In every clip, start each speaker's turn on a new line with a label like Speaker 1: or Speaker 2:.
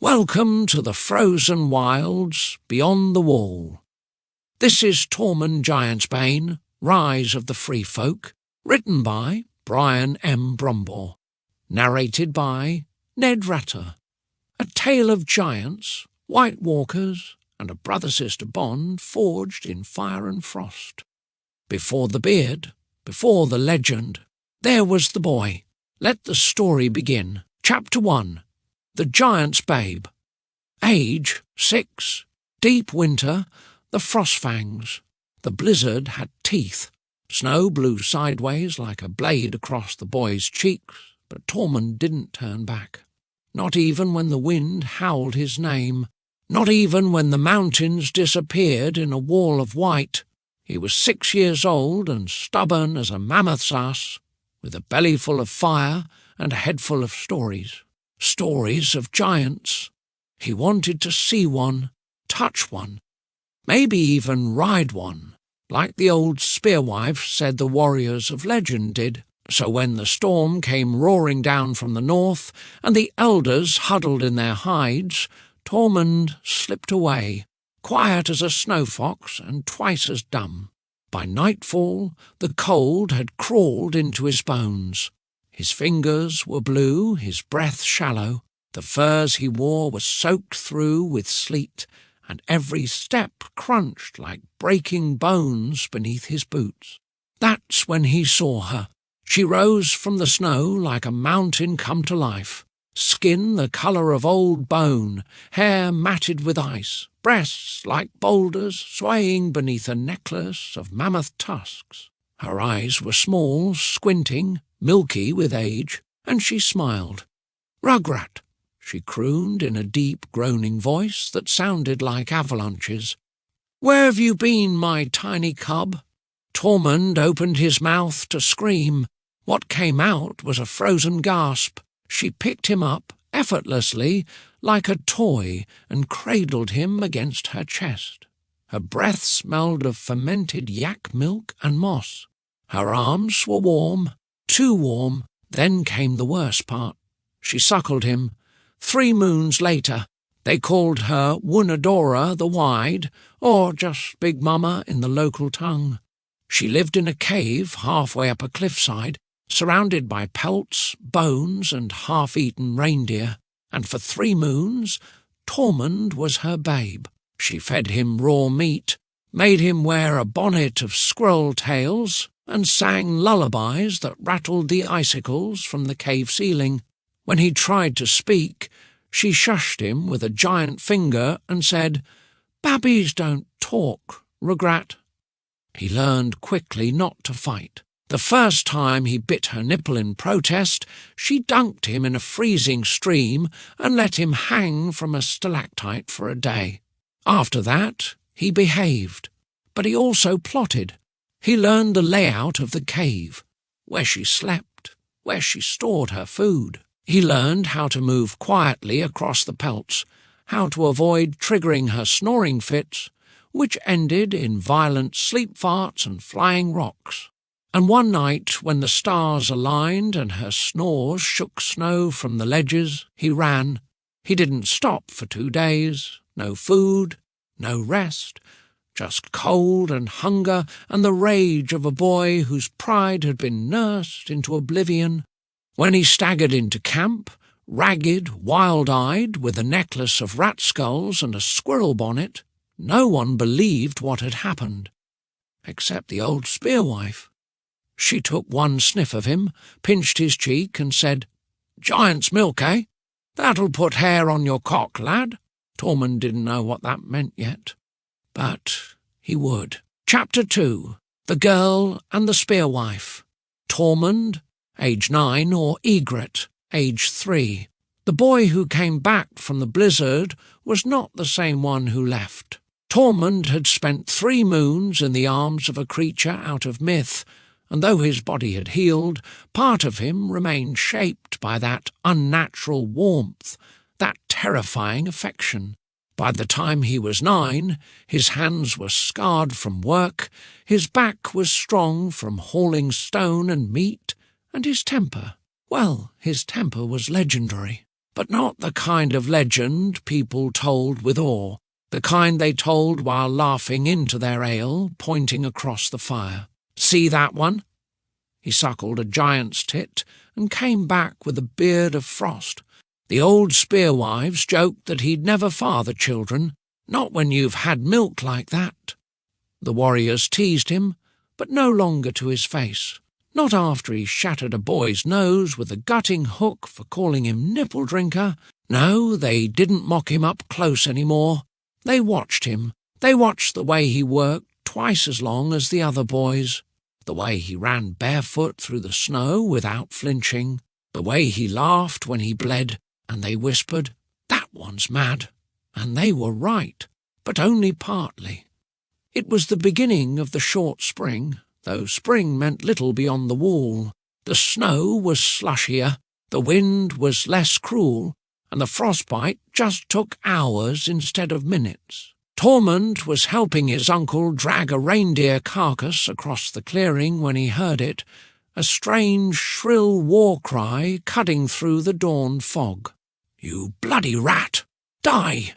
Speaker 1: Welcome to the frozen wilds beyond the wall. This is Tormund Giantsbane, Rise of the Free Folk, written by Brian M. Brumbaugh, narrated by Ned Rattor. A tale of giants, white walkers, and a brother-sister bond forged in fire and frost. Before the beard, before the legend, there was the boy. Let the story begin. Chapter 1. The Giant's Babe. Age 6. Deep winter, the frostfangs. The blizzard had teeth. Snow blew sideways like a blade across the boy's cheeks, but Tormund didn't turn back. Not even when the wind howled his name. Not even when the mountains disappeared in a wall of white. He was 6 years old and stubborn as a mammoth's ass, with a belly full of fire and a head full of stories. Stories of giants. He wanted to see one, touch one, maybe even ride one, like the old spearwife said the warriors of legend did. So when the storm came roaring down from the north and the elders huddled in their hides, Tormund slipped away, quiet as a snow fox and twice as dumb. By nightfall, the cold had crawled into his bones. His fingers were blue, his breath shallow. The furs he wore were soaked through with sleet, and every step crunched like breaking bones beneath his boots. That's when he saw her. She rose from the snow like a mountain come to life. Skin the colour of old bone, hair matted with ice, breasts like boulders swaying beneath a necklace of mammoth tusks. Her eyes were small, squinting, milky with age, and she smiled. "Rugrat," she crooned in a deep, groaning voice that sounded like avalanches. "Where have you been, my tiny cub?" Tormund opened his mouth to scream. What came out was a frozen gasp. She picked him up, effortlessly, like a toy, and cradled him against her chest. Her breath smelled of fermented yak milk and moss. Her arms were warm, too warm. Then came the worst part. She suckled him. 3 moons later, they called her Wunadora the Wide, or just Big Mama in the local tongue. She lived in a cave halfway up a cliffside, surrounded by pelts, bones, and half-eaten reindeer, and for 3 moons Tormund was her babe. She fed him raw meat, made him wear a bonnet of squirrel tails, and sang lullabies that rattled the icicles from the cave ceiling. When he tried to speak, she shushed him with a giant finger and said, "Babbies don't talk, Rugrat." He learned quickly not to fight. The first time he bit her nipple in protest, she dunked him in a freezing stream and let him hang from a stalactite for a day. After that, he behaved, but he also plotted. He learned the layout of the cave, where she slept, where she stored her food. He learned how to move quietly across the pelts, how to avoid triggering her snoring fits, which ended in violent sleep farts and flying rocks. And one night, when the stars aligned and her snores shook snow from the ledges, he ran. He didn't stop for 2 days. No food, no rest, just cold and hunger and the rage of a boy whose pride had been nursed into oblivion. When he staggered into camp, ragged, wild-eyed, with a necklace of rat skulls and a squirrel bonnet, no one believed what had happened, except the old spearwife. She took one sniff of him, pinched his cheek, and said, "Giant's milk, eh? That'll put hair on your cock, lad." Tormund didn't know what that meant yet, but he would. Chapter 2. The Girl and the Spearwife. Tormund, age 9, or Ygritte, age 3. The boy who came back from the blizzard was not the same one who left. Tormund had spent 3 moons in the arms of a creature out of myth, and though his body had healed, part of him remained shaped by that unnatural warmth, that terrifying affection. By the time he was 9, his hands were scarred from work, his back was strong from hauling stone and meat, and his temper, well, his temper was legendary. but not the kind of legend people told with awe, the kind they told while laughing into their ale, pointing across the fire. "See that one?" He suckled a giant's tit and came back with a beard of frost. The old spearwives joked that he'd never father children, not when you've had milk like that. The warriors teased him, but no longer to his face. Not after he shattered a boy's nose with a gutting hook for calling him nipple drinker. No, they didn't mock him up close any more. They watched him. They watched the way he worked twice as long as the other boys, the way he ran barefoot through the snow without flinching, the way he laughed when he bled, and they whispered, "That one's mad." And they were right, but only partly. It was the beginning of the short spring, though spring meant little beyond the wall. The snow was slushier, the wind was less cruel, and the frostbite just took hours instead of minutes. Tormund was helping his uncle drag a reindeer carcass across the clearing when he heard it, a strange, shrill war cry cutting through the dawn fog. "You bloody rat! Die!"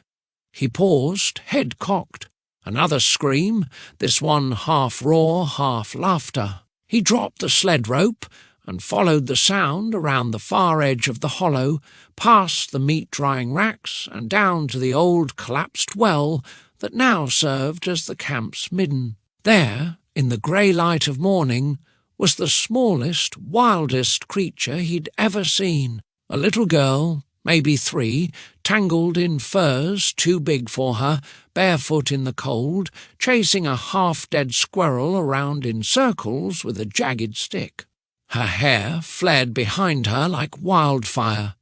Speaker 1: He paused, head cocked. Another scream, this one half roar, half laughter. He dropped the sled rope and followed the sound around the far edge of the hollow, past the meat-drying racks and down to the old collapsed well that now served as the camp's midden. There, in the grey light of morning, was the smallest, wildest creature he'd ever seen. A little girl, maybe 3, tangled in furs too big for her, barefoot in the cold, chasing a half-dead squirrel around in circles with a jagged stick. Her hair flared behind her like wildfire.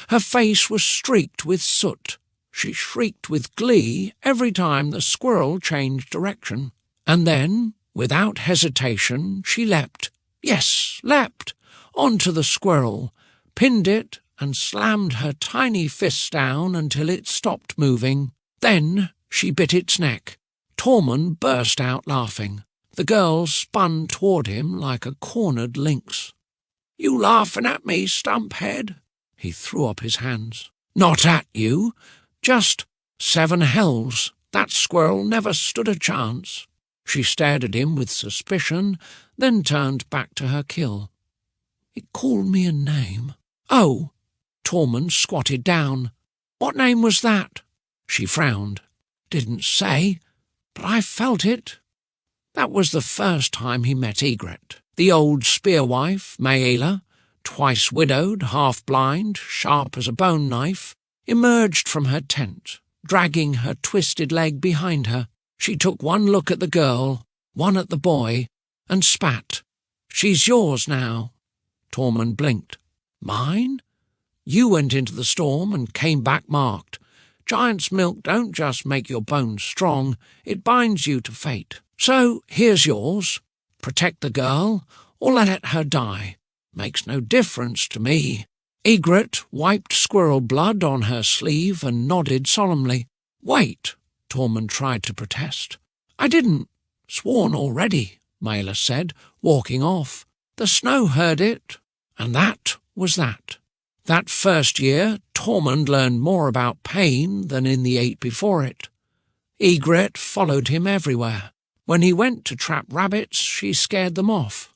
Speaker 1: Her face was streaked with soot. She shrieked with glee every time the squirrel changed direction. And then, without hesitation, she leapt, yes, leapt, onto the squirrel, pinned it, and slammed her tiny fists down until it stopped moving. Then she bit its neck. Tormund burst out laughing. The girl spun toward him like a cornered lynx. "You laughing at me, Stumphead?" He threw up his hands. "Not at you. Just 7 hells. That squirrel never stood a chance." She stared at him with suspicion, then turned back to her kill. "It called me a name." "Oh!" Tormund squatted down. "What name was that?" She frowned. "Didn't say, but I felt it." That was the first time he met Ygritte. The old spearwife, Maela, twice widowed, half-blind, sharp as a bone knife, emerged from her tent, dragging her twisted leg behind her. She took one look at the girl, one at the boy, and spat. "She's yours now." Tormund blinked. "Mine? You went into the storm and came back marked. Giant's milk don't just make your bones strong, it binds you to fate. So here's yours. Protect the girl, or let her die. Makes no difference to me." Ygritte wiped squirrel blood on her sleeve and nodded solemnly. "Wait," Tormund tried to protest. "I didn't. Sworn already," Maela said, walking off. "The snow heard it." And that was that. That first year, Tormund learned more about pain than in the 8 before it. Ygritte followed him everywhere. When he went to trap rabbits, she scared them off.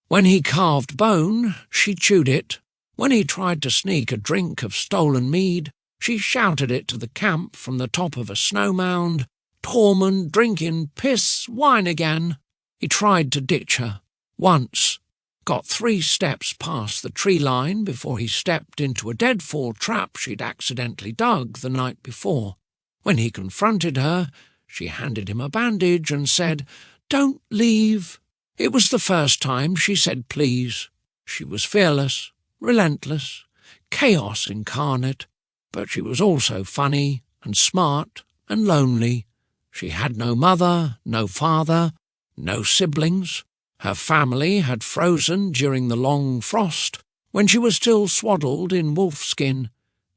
Speaker 1: When he carved bone, she chewed it. When he tried to sneak a drink of stolen mead, she shouted it to the camp from the top of a snow mound. "Tormund drinking piss wine again." He tried to ditch her. Once. Got 3 steps past the tree line before he stepped into a deadfall trap she'd accidentally dug the night before. When he confronted her, she handed him a bandage and said, "Don't leave." It was the first time she said please. She was fearless, relentless, chaos incarnate, but she was also funny and smart and lonely. She had no mother, no father, no siblings. Her family had frozen during the long frost when she was still swaddled in wolfskin.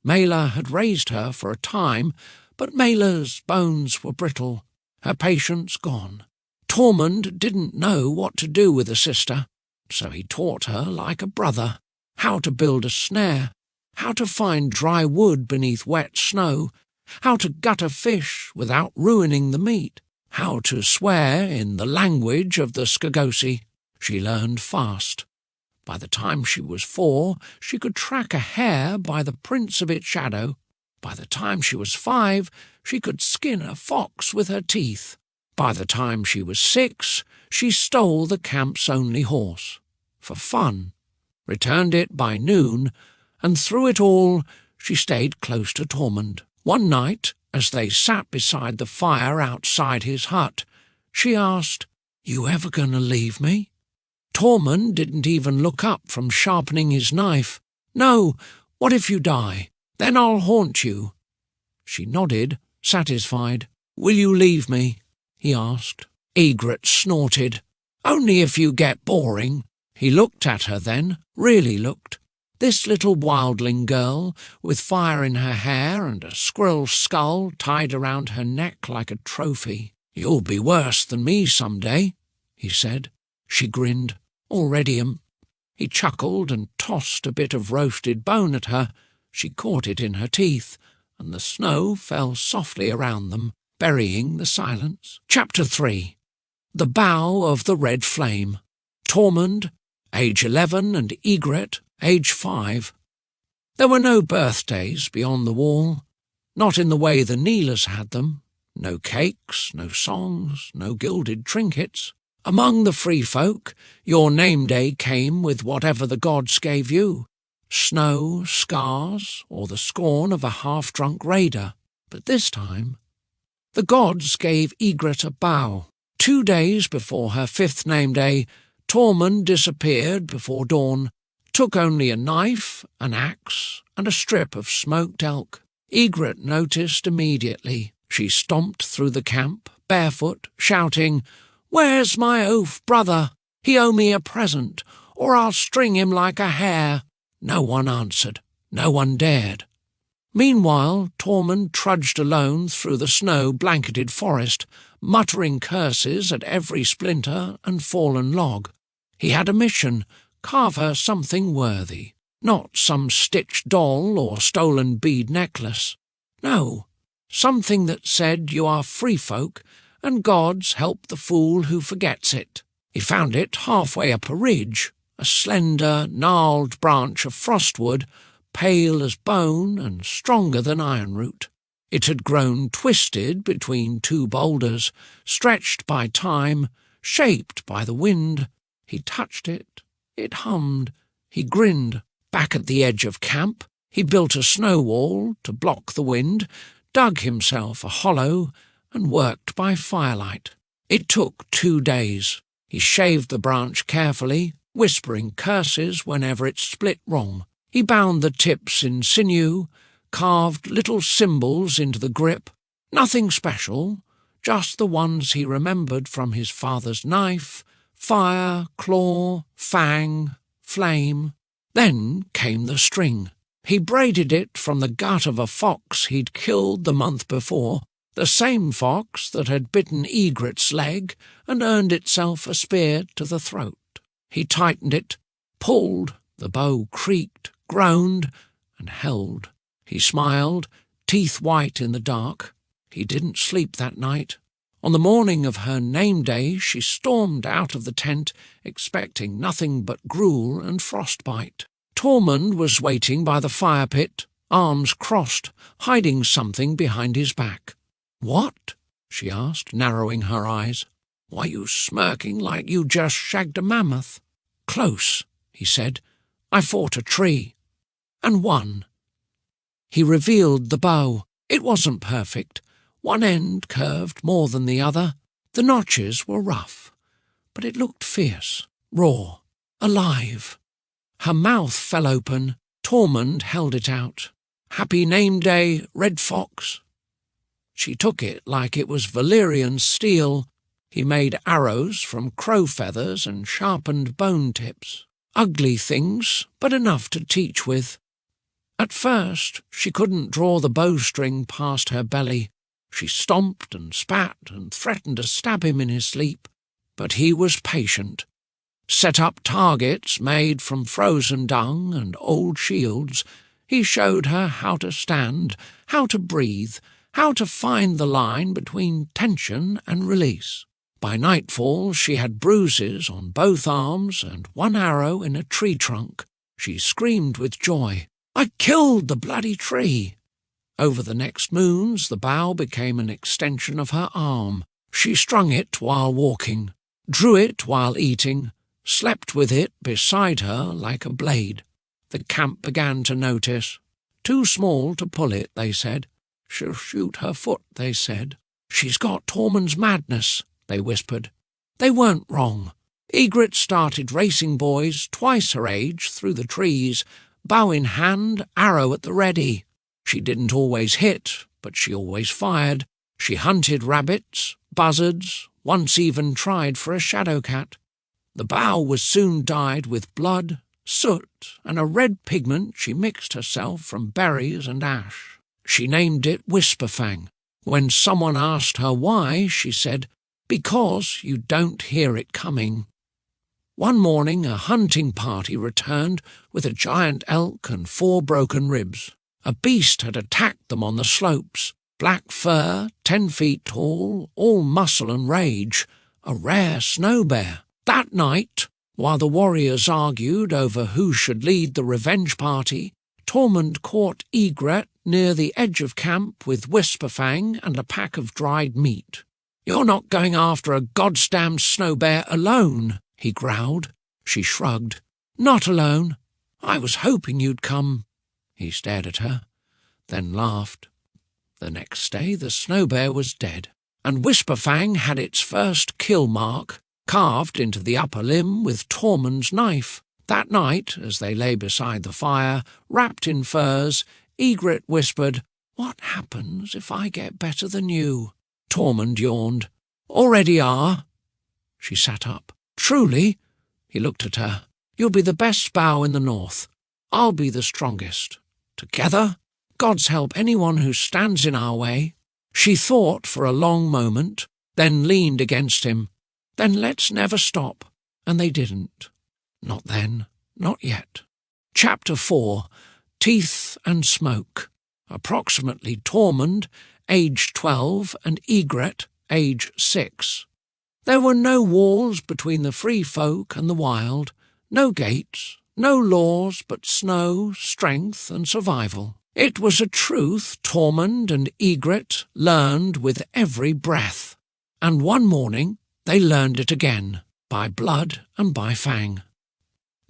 Speaker 1: Maela had raised her for a time, but Maela's bones were brittle, her patience gone. Tormund didn't know what to do with a sister, so he taught her like a brother how to build a snare. how to find dry wood beneath wet snow, how to gut a fish without ruining the meat, how to swear in the language of the Skagosi. She learned fast. By the time she was 4, she could track a hare by the prints of its shadow. By the time she was 5, she could skin a fox with her teeth. By the time she was 6, she stole the camp's only horse, for fun, returned it by noon, and through it all she stayed close to Tormund. One night, as they sat beside the fire outside his hut, she asked, "You ever gonna leave me?" Tormund didn't even look up from sharpening his knife. "No, what if you die? Then I'll haunt you." She nodded, satisfied. "Will you leave me?" he asked. Ygritte snorted. "Only if you get boring." He looked at her then, really looked. This little wildling girl, with fire in her hair and a squirrel's skull tied around her neck like a trophy. "You'll be worse than me some day," he said. She grinned. "Already am." He chuckled and tossed a bit of roasted bone at her. She caught it in her teeth, and the snow fell softly around them, burying the silence. Chapter 3. The Bow of the Red Flame. Tormund, age 11, and Ygritte, age 5. There were no birthdays beyond the wall, not in the way the Kneelers had them. No cakes, no songs, no gilded trinkets. Among the free folk, your name day came with whatever the gods gave you. Snow, scars, or the scorn of a half-drunk raider. But this time, the gods gave Ygritte a bow. 2 days before her 5th name day, Tormund disappeared before dawn, took only a knife, an axe, and a strip of smoked elk. Ygritte noticed immediately. She stomped through the camp, barefoot, shouting, "Where's my oaf brother? He owe me a present, or I'll string him like a hare." No one answered. No one dared. Meanwhile, Tormund trudged alone through the snow-blanketed forest, muttering curses at every splinter and fallen log. He had a mission: carve her something worthy. Not some stitched doll or stolen bead necklace. No, something that said you are free folk, and gods help the fool who forgets it. He found it halfway up a ridge, a slender, gnarled branch of frostwood, pale as bone and stronger than ironroot. It had grown twisted between 2 boulders, stretched by time, shaped by the wind. He touched it. It hummed. He grinned. Back at the edge of camp, he built a snow wall to block the wind, dug himself a hollow, and worked by firelight. It took 2 days. He shaved the branch carefully, whispering curses whenever it split wrong. He bound the tips in sinew, carved little symbols into the grip. Nothing special, just the ones he remembered from his father's knife: fire, claw, fang, flame. Then came the string. He braided it from the gut of a fox he'd killed the month before, the same fox that had bitten Ygritte's leg and earned itself a spear to the throat. He tightened it, pulled, the bow creaked, groaned, and held. He smiled, teeth white in the dark. He didn't sleep that night. On the morning of her name day, she stormed out of the tent, expecting nothing but gruel and frostbite. Tormund was waiting by the fire pit, arms crossed, hiding something behind his back. "What?" she asked, narrowing her eyes. "Why you smirking like you just shagged a mammoth?" "Close," he said. "I fought a tree. And won." He revealed the bow. It wasn't perfect. One end curved more than the other. The notches were rough. But it looked fierce, raw, alive. Her mouth fell open. Tormund held it out. "Happy name day, Red Fox." She took it like it was Valyrian steel. He made arrows from crow feathers and sharpened bone tips. Ugly things, but enough to teach with. At first, she couldn't draw the bowstring past her belly. She stomped and spat and threatened to stab him in his sleep. But he was patient. Set up targets made from frozen dung and old shields. He showed her how to stand, how to breathe, how to find the line between tension and release. By nightfall she had bruises on both arms and one arrow in a tree trunk. She screamed with joy, "I killed the bloody tree!" Over the next moons the bough became an extension of her arm. She strung it while walking, drew it while eating, slept with it beside her like a blade. The camp began to notice. Too small to pull it, they said. She'll shoot her foot, they said. She's got Tormund's madness, they whispered. They weren't wrong. Ygritte started racing boys twice her age through the trees, bow in hand, arrow at the ready. She didn't always hit, but she always fired. She hunted rabbits, buzzards, once even tried for a shadow cat. The bough was soon dyed with blood, soot, and a red pigment she mixed herself from berries and ash. She named it Whisperfang. When someone asked her why, she said, "Because you don't hear it coming." One morning a hunting party returned with a giant elk and 4 broken ribs. A beast had attacked them on the slopes. Black fur, 10 feet tall, all muscle and rage. A rare snow bear. That night, while the warriors argued over who should lead the revenge party, Tormund caught Ygritte near the edge of camp with Whisperfang and a pack of dried meat. "You're not going after a goddamn snow bear alone," he growled. She shrugged. "Not alone. I was hoping you'd come." He stared at her, then laughed. The next day the snow bear was dead, and Whisperfang had its first kill mark, carved into the upper limb with Tormund's knife. That night, as they lay beside the fire, wrapped in furs, Ygritte whispered, "What happens if I get better than you?" Tormund yawned. "Already are." She sat up. "Truly?" He looked at her. "You'll be the best bough in the north. I'll be the strongest. Together, gods help anyone who stands in our way." She thought for a long moment, then leaned against him. "Then let's never stop." And they didn't. Not then, not yet. Chapter 4. Teeth and Smoke. Approximately Tormund, age 12, and Ygritte, age 6. There were no walls between the free folk and the wild, no gates, no laws but snow, strength, and survival. It was a truth Tormund and Ygritte learned with every breath, and one morning they learned it again, by blood and by fang.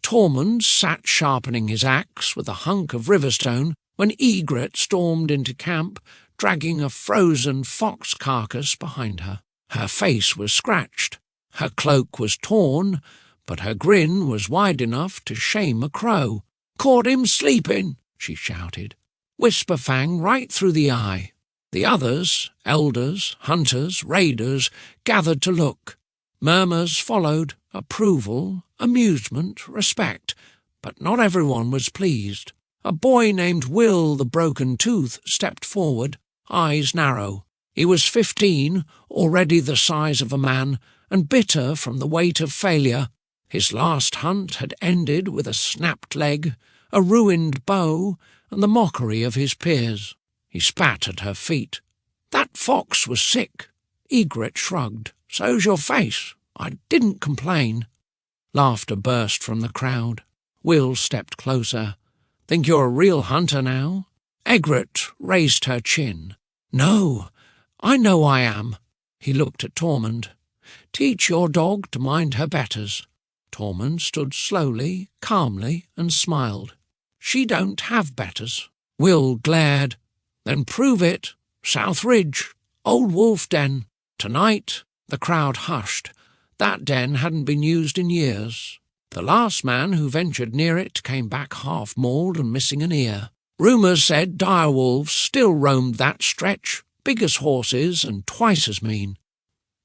Speaker 1: Tormund sat sharpening his axe with a hunk of riverstone when Ygritte stormed into camp, dragging a frozen fox carcass behind her. Her face was scratched, her cloak was torn, but her grin was wide enough to shame a crow. "Caught him sleeping," she shouted. Whisperfang right through the eye. The others, elders, hunters, raiders, gathered to look. Murmurs followed, approval, amusement, respect, but not everyone was pleased. A boy named Will the Broken Tooth stepped forward, eyes narrow. He was 15, already the size of a man, and bitter from the weight of failure. His last hunt had ended with a snapped leg, a ruined bow, and the mockery of his peers. He spat at her feet. "That fox was sick." Ygritte shrugged. "So's your face. I didn't complain." Laughter burst from the crowd. Will stepped closer. "Think you're a real hunter now?" Ygritte raised her chin. "No, I know I am." He looked at Tormund. "Teach your dog to mind her betters." Tormund stood slowly, calmly, and smiled. "She don't have betters." Will glared. "Then prove it. South Ridge, Old Wolf Den." Tonight the crowd hushed. That den hadn't been used in years. The last man who ventured near it came back half-mauled and missing an ear. Rumours said direwolves still roamed that stretch, big as horses and twice as mean.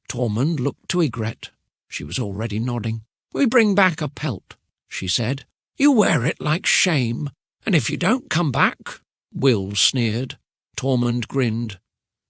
Speaker 1: Tormund looked to Ygritte. She was already nodding. "We bring back a pelt," she said. "You wear it like shame, and if you don't come back—" Will sneered. Tormund grinned.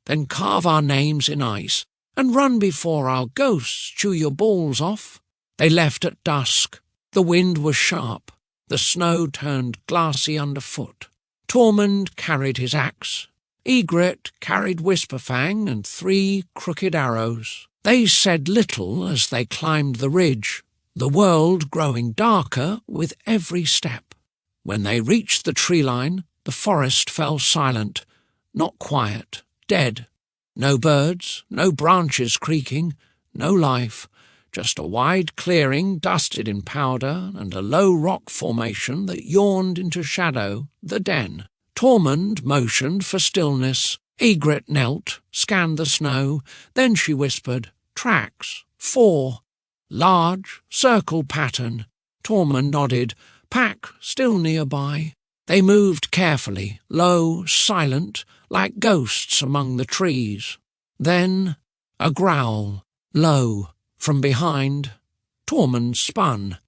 Speaker 1: "Then carve our names in ice, and run before our ghosts chew your balls off." They left at dusk. The wind was sharp. The snow turned glassy underfoot. Tormund carried his axe. Ygritte carried Whisperfang and 3 crooked arrows. They said little as they climbed the ridge, the world growing darker with every step. When they reached the tree line, the forest fell silent, not quiet, dead. No birds, no branches creaking, no life, just a wide clearing dusted in powder and a low rock formation that yawned into shadow, the den. Tormund motioned for stillness. Ygritte knelt, scanned the snow, then she whispered, "Tracks, 4. Large, circle pattern." Tormund nodded, pack still nearby. They moved carefully, low, silent, like ghosts among the trees. Then a growl, low, from behind. Tormund spun.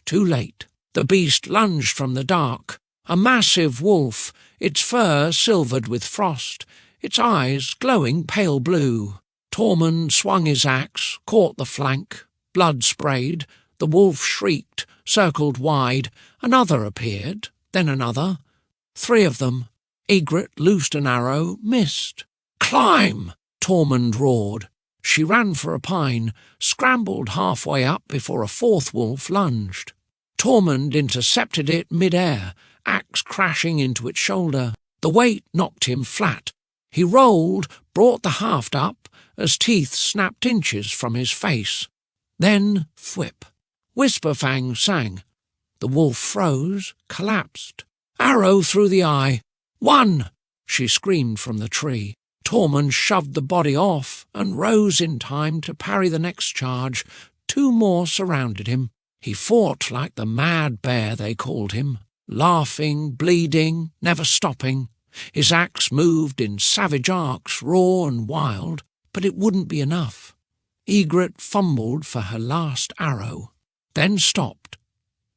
Speaker 1: Too late. The beast lunged from the dark. A massive wolf, its fur silvered with frost, its eyes glowing pale blue. Tormund swung his axe, caught the flank. Blood sprayed. The wolf shrieked, circled wide. Another appeared, then another. 3 of them. Ygritte loosed an arrow, missed. "Climb!" Tormund roared. She ran for a pine, scrambled halfway up before a 4th wolf lunged. Tormund intercepted it mid-air, axe crashing into its shoulder. The weight knocked him flat. He rolled, brought the haft up, as teeth snapped inches from his face. Then thwip. Whisperfang sang. The wolf froze, collapsed. Arrow through the eye. "One!" she screamed from the tree. Tormund shoved the body off and rose in time to parry the next charge. 2 more surrounded him. He fought like the mad bear they called him, laughing, bleeding, never stopping. His axe moved in savage arcs, raw and wild, but it wouldn't be enough. Ygritte fumbled for her last arrow, then stopped.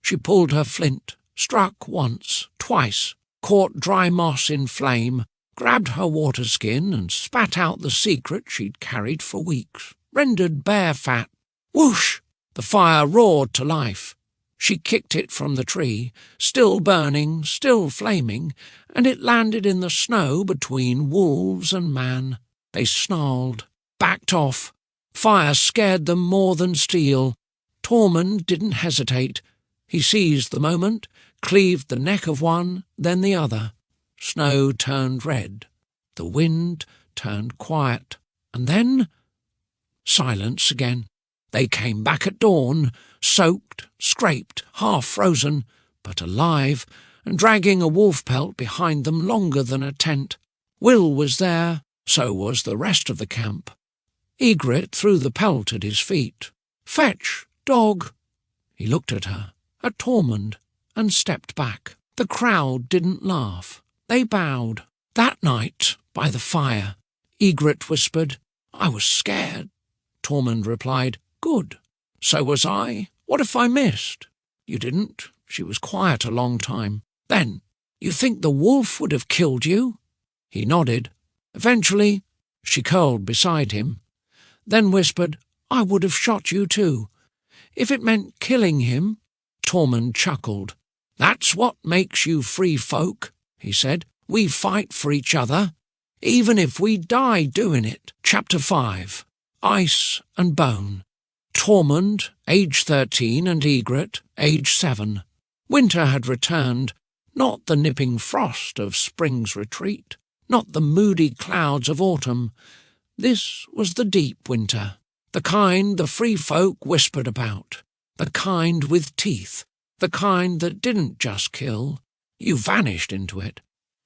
Speaker 1: She pulled her flint, struck once, twice, caught dry moss in flame, grabbed her waterskin and spat out the secret she'd carried for weeks, rendered bear fat. Whoosh! The fire roared to life. She kicked it from the tree, still burning, still flaming, and it landed in the snow between wolves and man. They snarled, backed off. Fire scared them more than steel. Tormund didn't hesitate. He seized the moment, cleaved the neck of one, then the other. Snow turned red. The wind turned quiet. And then silence again. They came back at dawn, soaked, scraped, half-frozen, but alive, and dragging a wolf pelt behind them longer than a tent. Will was there, so was the rest of the camp. Ygritte threw the pelt at his feet. "Fetch, dog!" He looked at her, at Tormund, and stepped back. The crowd didn't laugh. They bowed. That night, by the fire, Ygritte whispered, "I was scared." Tormund replied, "Good. So was I. What if I missed?" "You didn't." She was quiet a long time. Then, "You think the wolf would have killed you?" He nodded. Eventually, she curled beside him, then whispered, "I would have shot you too. If it meant killing him." Tormund chuckled. "That's what makes you free folk," he said. "We fight for each other, even if we die doing it." Chapter 5. Ice and Bone. Tormund, age 13, and Ygritte, age 7. Winter had returned, not the nipping frost of spring's retreat, not the moody clouds of autumn. This was the deep winter, the kind the free folk whispered about, the kind with teeth, the kind that didn't just kill. You vanished into it.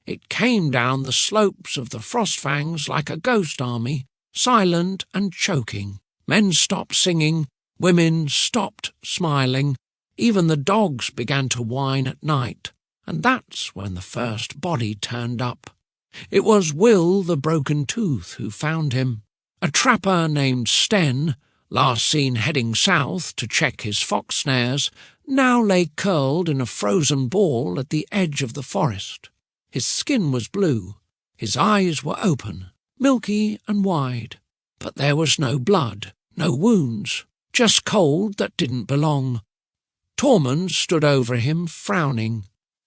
Speaker 1: It came down the slopes of the Frostfangs like a ghost army, silent and choking. Men stopped singing, women stopped smiling, even the dogs began to whine at night, and that's when the first body turned up. It was Will the Broken Tooth who found him. A trapper named Sten, last seen heading south to check his fox snares, now lay curled in a frozen ball at the edge of the forest. His skin was blue, his eyes were open, milky and wide, but there was no blood, no wounds, just cold that didn't belong. Tormund stood over him, frowning.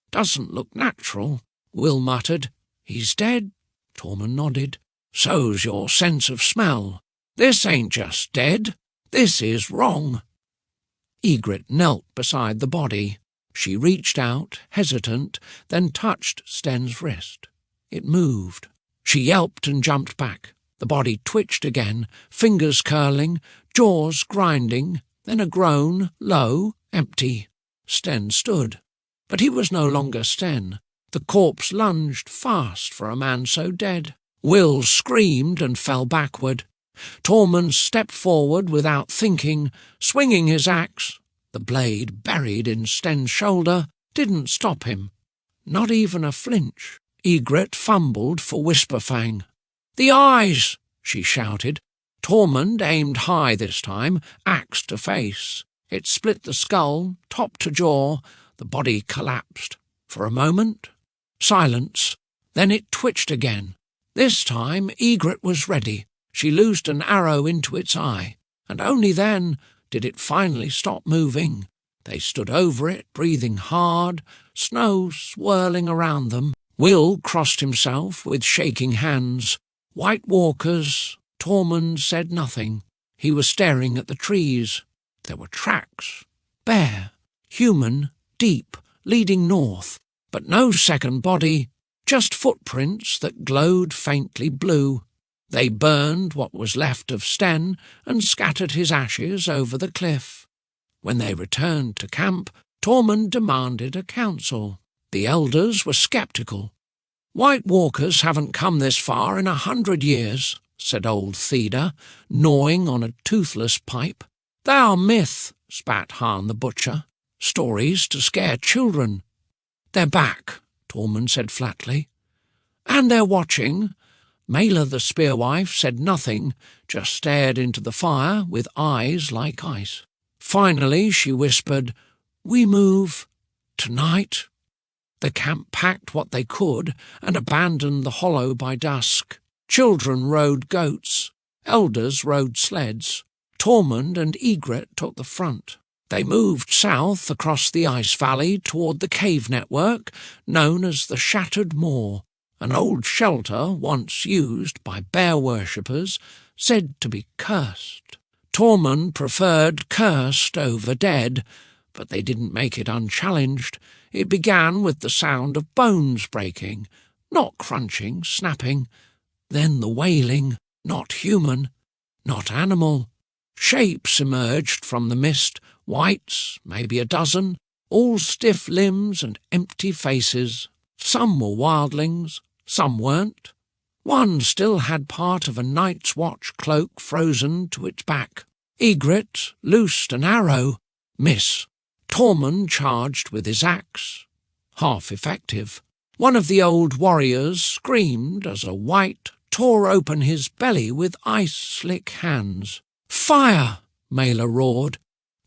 Speaker 1: "Doesn't look natural." Will muttered. "He's dead." Tormund nodded. "So's your sense of smell. This ain't just dead. This is wrong." Ygritte knelt beside the body. She reached out, hesitant, then touched Sten's wrist. It moved. She yelped and jumped back. The body twitched again, fingers curling, jaws grinding, then a groan, low, empty. Sten stood. But he was no longer Sten. The corpse lunged fast for a man so dead. Will screamed and fell backward. Tormund stepped forward without thinking, swinging his axe. The blade, buried in Sten's shoulder, didn't stop him. Not even a flinch. Ygritte fumbled for Whisperfang. "The eyes!" she shouted. Tormund aimed high this time, axe to face. It split the skull, top to jaw. The body collapsed. For a moment, silence. Then it twitched again. This time Ygritte was ready. She loosed an arrow into its eye, and only then did it finally stop moving. They stood over it, breathing hard, snow swirling around them. Will crossed himself with shaking hands. White walkers. Tormund said nothing. He was staring at the trees. There were tracks. Bare, human, deep, leading north. But no second body, just footprints that glowed faintly blue. They burned what was left of Sten and scattered his ashes over the cliff. When they returned to camp, Tormund demanded a council. The elders were sceptical. "White walkers haven't come this far in 100 years, said old Theda, gnawing on a toothless pipe. "They are myth," spat Han the butcher. "Stories to scare children." "They're back," Tormund said flatly. "And they're watching." Mela the spearwife said nothing, just stared into the fire with eyes like ice. Finally she whispered, "We move. Tonight." The camp packed what they could and abandoned the hollow by dusk. Children rode goats. Elders rode sleds. Tormund and Ygritte took the front. They moved south across the ice valley toward the cave network known as the Shattered Moor, an old shelter once used by bear worshippers, said to be cursed. Tormund preferred cursed over dead, but they didn't make it unchallenged. It began with the sound of bones breaking, not crunching, snapping. Then the wailing, not human, not animal. Shapes emerged from the mist, wights, maybe a dozen, all stiff limbs and empty faces. Some were wildlings, some weren't. One still had part of a night's watch cloak frozen to its back. Ygritte loosed an arrow. Miss. Tormund charged with his axe. Half effective. One of the old warriors screamed as a wight tore open his belly with ice-slick hands. "Fire!" Mela roared.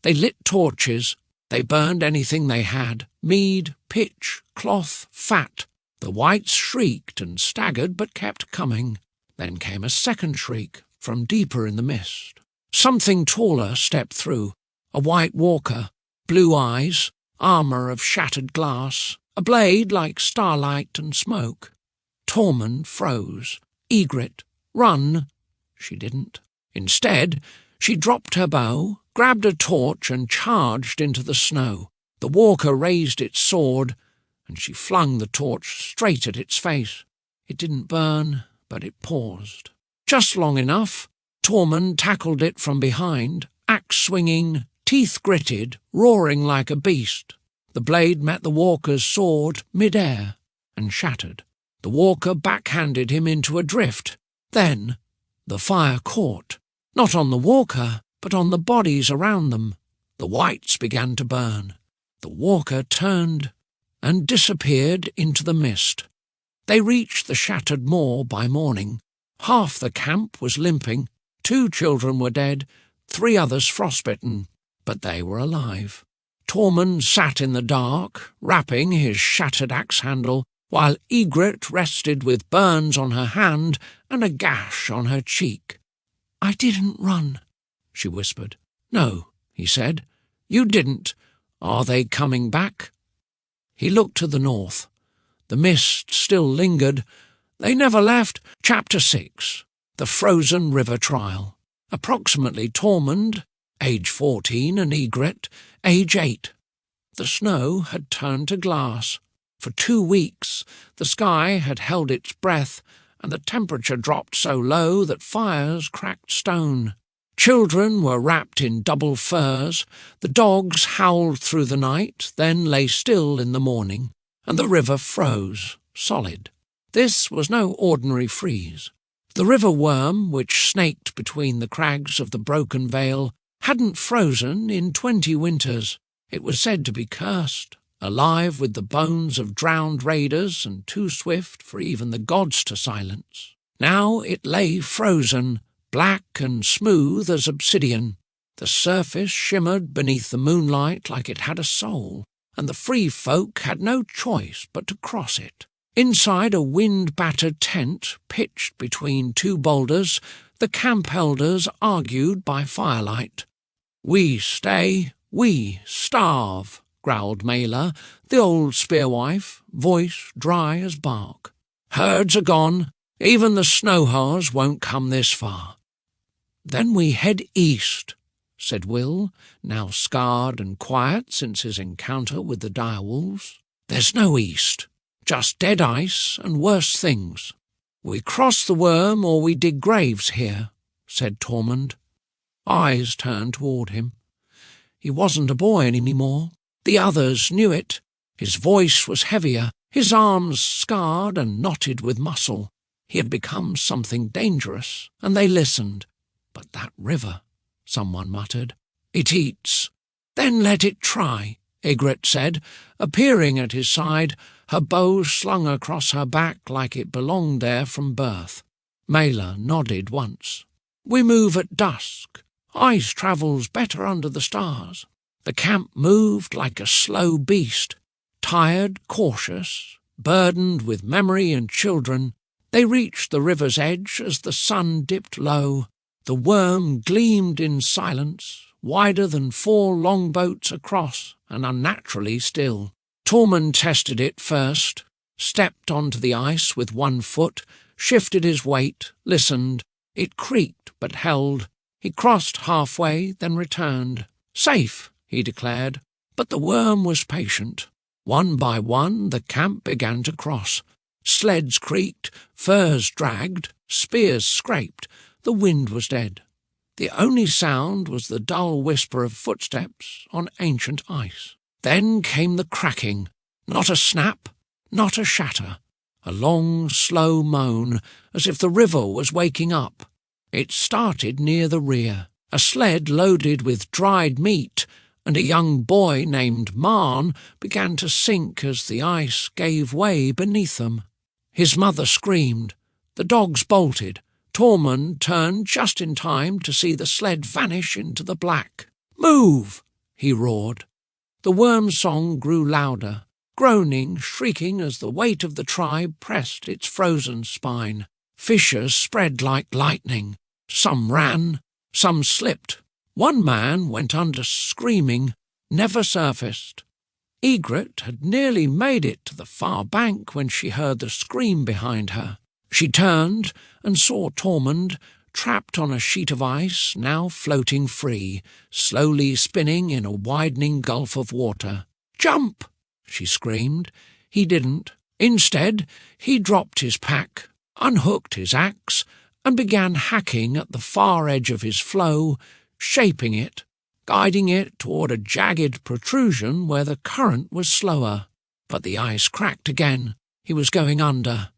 Speaker 1: They lit torches. They burned anything they had, mead, pitch, cloth, fat. The wights shrieked and staggered but kept coming. Then came a second shriek from deeper in the mist. Something taller stepped through, a white walker, blue eyes, armour of shattered glass, a blade like starlight and smoke. Tormund froze. Ygritte, "Run!" She didn't. Instead, she dropped her bow, grabbed a torch and charged into the snow. The walker raised its sword, and she flung the torch straight at its face. It didn't burn, but it paused. Just long enough. Tormund tackled it from behind, axe swinging, teeth gritted, roaring like a beast. The blade met the walker's sword mid-air and shattered. The walker backhanded him into a drift. Then the fire caught, not on the walker, but on the bodies around them. The wights began to burn. The walker turned and disappeared into the mist. They reached the Shattered Moor by morning. Half the camp was limping. 2 children were dead, 3 others frostbitten, but they were alive. Tormund sat in the dark, rapping his shattered axe handle, while Ygritte rested with burns on her hand and a gash on her cheek. "I didn't run," she whispered. "No," he said, "you didn't. Are they coming back?" He looked to the north. The mist still lingered. They never left. Chapter 6. The Frozen River Trial. Approximately Tormund, age 14, and Ygritte, age 8. The snow had turned to glass. For 2 weeks the sky had held its breath, and the temperature dropped so low that fires cracked stone. Children were wrapped in double furs, the dogs howled through the night, then lay still in the morning, and the river froze, solid. This was no ordinary freeze. The river worm, which snaked between the crags of the broken vale, hadn't frozen in 20 winters. It was said to be cursed, alive with the bones of drowned raiders and too swift for even the gods to silence. Now it lay frozen, black and smooth as obsidian. The surface shimmered beneath the moonlight like it had a soul, and the free folk had no choice but to cross it. Inside a wind-battered tent, pitched between 2 boulders, the camp elders argued by firelight. "We stay, we starve," growled Mela, the old spearwife, voice dry as bark. "Herds are gone. Even the snow-haws won't come this far." "Then we head east," said Will, now scarred and quiet since his encounter with the direwolves. "There's no east. Just dead ice and worse things. We cross the worm or we dig graves here," said Tormund. Eyes turned toward him. He wasn't a boy any more. The others knew it. His voice was heavier, his arms scarred and knotted with muscle. He had become something dangerous, and they listened. "But that river," someone muttered. "It eats." "Then let it try," Ygritte said, appearing at his side, her bow slung across her back like it belonged there from birth. Mela nodded once. "We move at dusk. Ice travels better under the stars." The camp moved like a slow beast. Tired, cautious, burdened with memory and children, they reached the river's edge as the sun dipped low. The worm gleamed in silence, wider than 4 longboats across and unnaturally still. Tormund tested it first, stepped onto the ice with 1 foot, shifted his weight, listened. It creaked but held. He crossed halfway, then returned. "Safe," he declared, but the worm was patient. One by one the camp began to cross. Sleds creaked, furs dragged, spears scraped. The wind was dead. The only sound was the dull whisper of footsteps on ancient ice. Then came the cracking, not a snap, not a shatter, a long, slow moan, as if the river was waking up. It started near the rear. A sled loaded with dried meat and a young boy named Marn began to sink as the ice gave way beneath them. His mother screamed. The dogs bolted. Tormund turned just in time to see the sled vanish into the black. "Move!" he roared. The worm's song grew louder, groaning, shrieking as the weight of the tribe pressed its frozen spine. Fissures spread like lightning. Some ran, some slipped. One man went under screaming, never surfaced. Ygritte had nearly made it to the far bank when she heard the scream behind her. She turned and saw Tormund, trapped on a sheet of ice, now floating free, slowly spinning in a widening gulf of water. "Jump!" she screamed. He didn't. Instead, he dropped his pack, unhooked his axe, and began hacking at the far edge of his flow, shaping it, guiding it toward a jagged protrusion where the current was slower. But the ice cracked again. He was going under.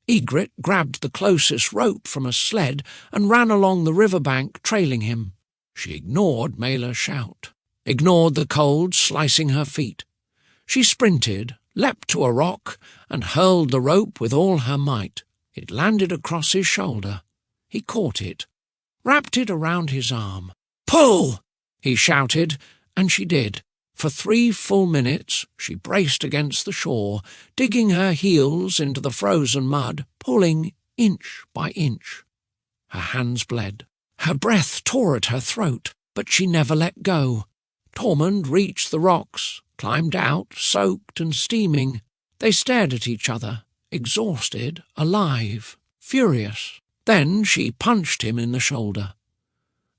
Speaker 1: Ygritte grabbed the closest rope from a sled and ran along the riverbank, trailing him. She ignored Mela's shout, ignored the cold slicing her feet. She sprinted, leapt to a rock, and hurled the rope with all her might. It landed across his shoulder. He caught it, wrapped it around his arm. "Pull!" he shouted, and she did. For 3 full minutes she braced against the shore, digging her heels into the frozen mud, pulling inch by inch. Her hands bled. Her breath tore at her throat, but she never let go. Tormund reached the rocks, climbed out, soaked and steaming. They stared at each other, exhausted, alive, furious. Then she punched him in the shoulder.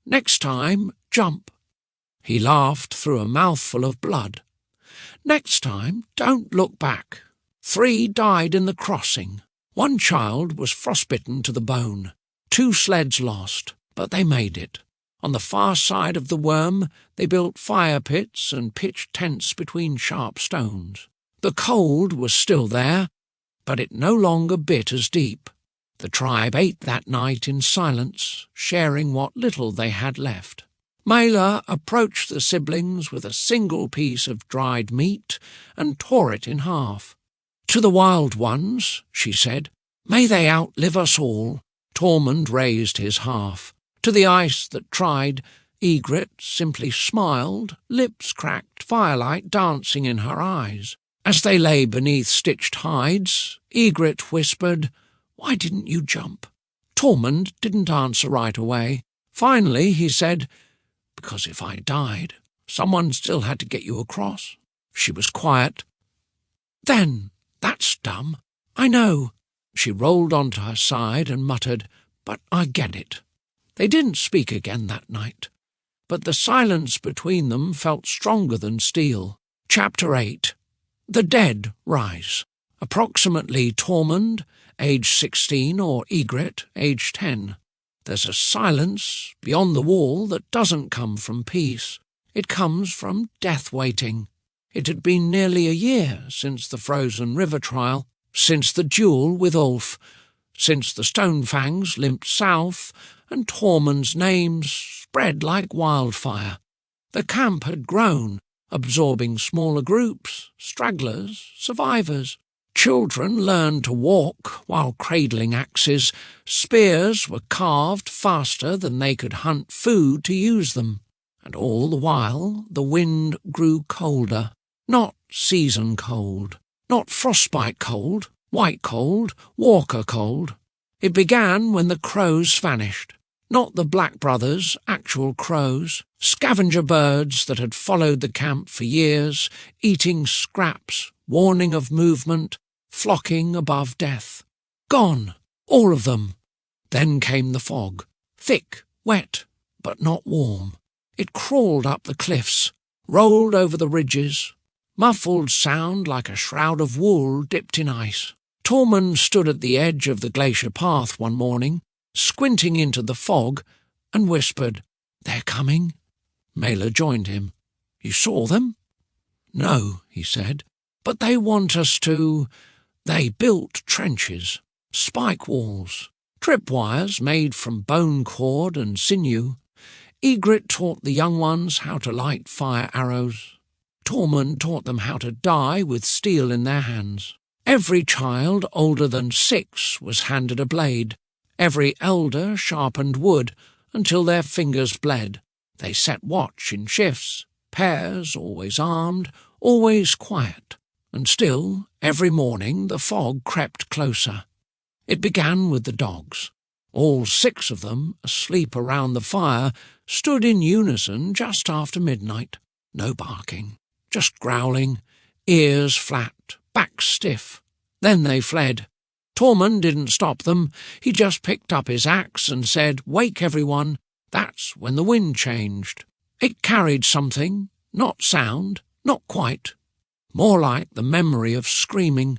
Speaker 1: "Next time, jump." He laughed through a mouthful of blood. "Next time, don't look back. 3 died in the crossing. 1 child was frostbitten to the bone. 2 sleds lost, but they made it. On the far side of the worm, they built fire pits and pitched tents between sharp stones. The cold was still there, but it no longer bit as deep. The tribe ate that night in silence, sharing what little they had left. Mela approached the siblings with a single piece of dried meat and tore it in half. "To the wild ones," she said, "may they outlive us all." Tormund raised his half. To the ice that tried, Ygritte simply smiled, lips cracked, firelight dancing in her eyes. As they lay beneath stitched hides, Ygritte whispered, "Why didn't you jump?" Tormund didn't answer right away. Finally he said, "Because if I died, someone still had to get you across." She was quiet. "Then, that's dumb. I know." She rolled onto her side and muttered, "But I get it." They didn't speak again that night, but the silence between them felt stronger than steel. Chapter 8. The Dead Rise. Approximately Tormund, age 16, or Ygritte, age 10. There's a silence beyond the wall that doesn't come from peace. It comes from death waiting. It had been nearly a year since the frozen river trial, since the duel with Ulf, since the Stonefangs limped south and Tormund's name spread like wildfire. The camp had grown, absorbing smaller groups, stragglers, survivors. Children learned to walk while cradling axes. Spears were carved faster than they could hunt food to use them. And all the while the wind grew colder. Not season cold, not frostbite cold, white cold, walker cold. It began when the crows vanished. Not the Black Brothers, actual crows, scavenger birds that had followed the camp for years, eating scraps, warning of movement, flocking above death. Gone, all of them. Then came the fog, thick, wet, but not warm. It crawled up the cliffs, rolled over the ridges, muffled sound like a shroud of wool dipped in ice. Tormund stood at the edge of the glacier path one morning, squinting into the fog, and whispered, "They're coming." Mela joined him. "You saw them?" "No," he said, "but they want us to—" They built trenches, spike walls, tripwires made from bone cord and sinew. Ygritte taught the young ones how to light fire arrows. Tormund taught them how to die with steel in their hands. Every child older than 6 was handed a blade. Every elder sharpened wood until their fingers bled. They set watch in shifts, pairs, always armed, always quiet. And still, every morning the fog crept closer. It began with the dogs. All 6 of them, asleep around the fire, stood in unison just after midnight. No barking, just growling, ears flat, backs stiff. Then they fled. Tormund didn't stop them. He just picked up his axe and said, "Wake everyone." That's when the wind changed. It carried something, not sound, not quite. More like the memory of screaming.